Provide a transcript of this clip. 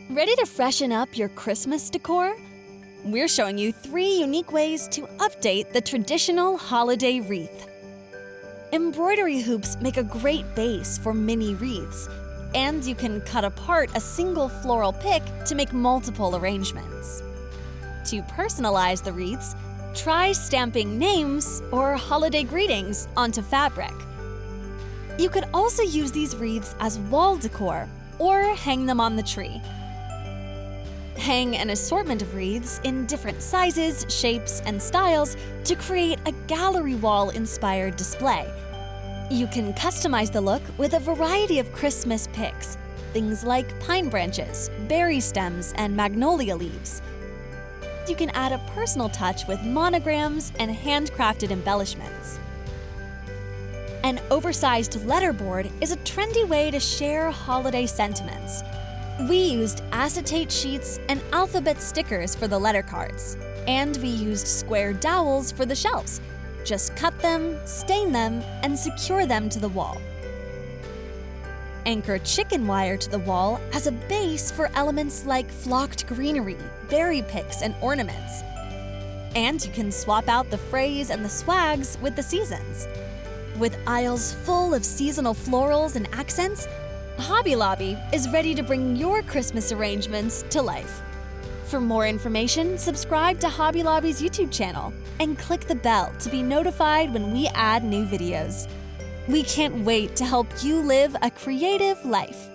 Ready to freshen up your Christmas decor? We're showing you 3 unique ways to update the traditional holiday wreath. Embroidery hoops make a great base for mini wreaths, and you can cut apart a single floral pick to make multiple arrangements. To personalize the wreaths, try stamping names or holiday greetings onto fabric. You could also use these wreaths as wall decor or hang them on the tree. Hang an assortment of wreaths in different sizes, shapes, and styles to create a gallery wall-inspired display. You can customize the look with a variety of Christmas picks, things like pine branches, berry stems, and magnolia leaves. You can add a personal touch with monograms and handcrafted embellishments. An oversized letterboard is a trendy way to share holiday sentiments. We used acetate sheets and alphabet stickers for the letter cards, and we used square dowels for the shelves. Just cut them, stain them, and secure them to the wall. Anchor chicken wire to the wall as a base for elements like flocked greenery, berry picks, and ornaments. And you can swap out the phrase and the swags with the seasons. With aisles full of seasonal florals and accents, Hobby Lobby is ready to bring your Christmas arrangements to life. For more information, subscribe to Hobby Lobby's YouTube channel and click the bell to be notified when we add new videos. We can't wait to help you live a creative life.